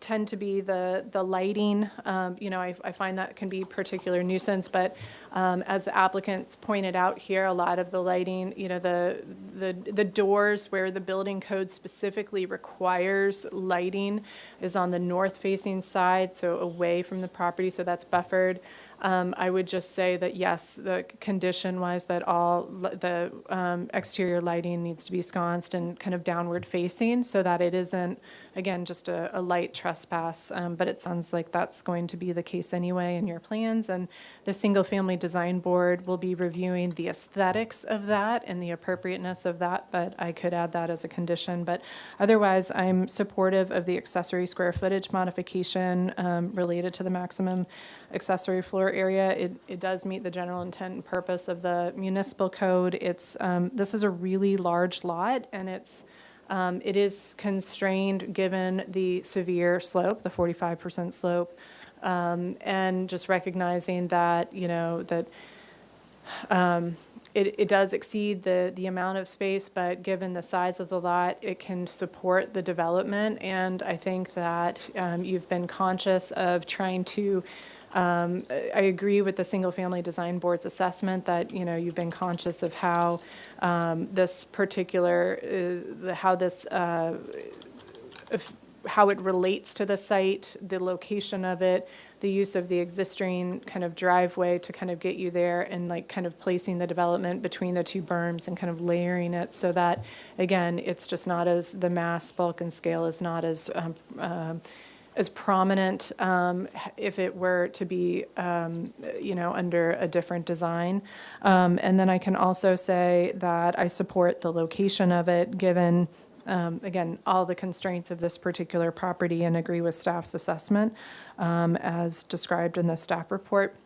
tend to be the lighting. I find that can be particular nuisance, but as the applicants pointed out here, a lot of the lighting, the doors where the building code specifically requires lighting is on the north-facing side, so away from the property, so that's buffered. I would just say that, yes, the condition-wise, that all the exterior lighting needs to be sconced and kind of downward facing so that it isn't, again, just a light trespass. But it sounds like that's going to be the case anyway in your plans. And the single-family design board will be reviewing the aesthetics of that and the appropriateness of that, but I could add that as a condition. But otherwise, I'm supportive of the accessory square footage modification related to the maximum accessory floor area. It does meet the general intent and purpose of the municipal code. This is a really large lot, and it is constrained given the severe slope, the 45% slope, and just recognizing that it does exceed the amount of space, but given the size of the lot, it can support the development. And I think that you've been conscious of trying to I agree with the single-family design board's assessment that, you've been conscious of how this particular, how it relates to the site, the location of it, the use of the existing kind of driveway to kind of get you there, and like kind of placing the development between the 2 berms and kind of layering it so that, again, it's just not as, the mass, bulk, and scale is not as prominent if it were to be, under a different design. And then I can also say that I support the location of it, given again, all the constraints of this particular property and agree with staff's assessment as described in the staff report.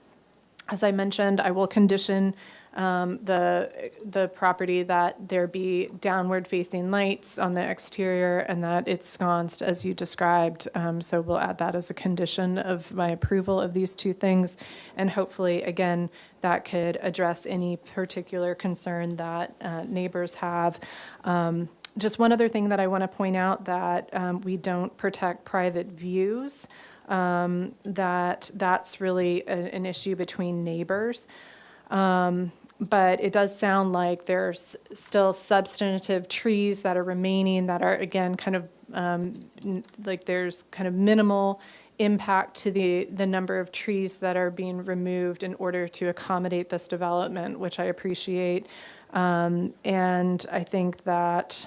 As I mentioned, I will condition the property that there be downward-facing lights on the exterior and that it's sconced as you described. So we'll add that as a condition of my approval of these two things. And hopefully, again, that could address any particular concern that neighbors have. Just one other thing that I want to point out, that we don't protect private views. That's really an issue between neighbors. But it does sound like there's still substantive trees that are remaining that are, again, kind of like there's kind of minimal impact to the number of trees that are being removed in order to accommodate this development, which I appreciate. And I think that,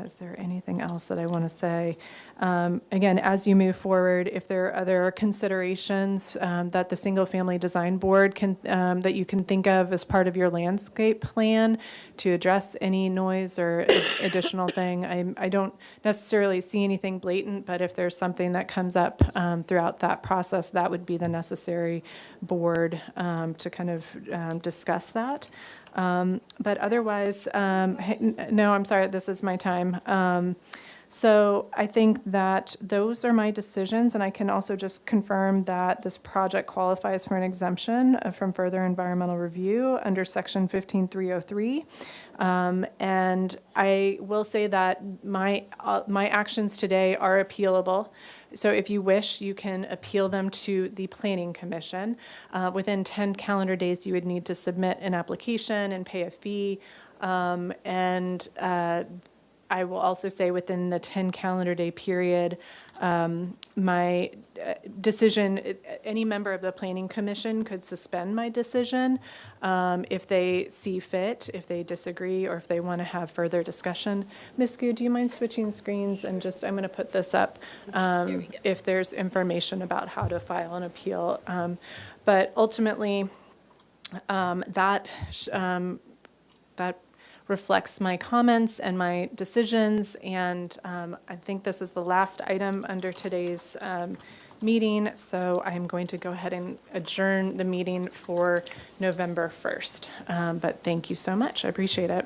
is there anything else that I want to say? Again, as you move forward, if there are other considerations that the Single Family Design Board can, that you can think of as part of your landscape plan to address any noise or additional thing, I don't necessarily see anything blatant, but if there's something that comes up throughout that process, that would be the necessary board to kind of discuss that. But otherwise, no, I'm sorry, this is my time. So I think that those are my decisions, and I can also just confirm that this project qualifies for an exemption from further environmental review under section 15303. And I will say that my actions today are appealable. So if you wish, you can appeal them to the Planning Commission. Within 10 calendar days, you would need to submit an application and pay a fee. I will also say within the 10 calendar day period, my decision, any member of the Planning Commission could suspend my decision if they see fit, if they disagree, or if they want to have further discussion. Ms. Gu, do you mind switching screens and just, I'm going to put this up if there's information about how to file an appeal. But ultimately, that reflects my comments and my decisions, and I think this is the last item under today's meeting, so I'm going to go ahead and adjourn the meeting for November 1st. But thank you so much. I appreciate it.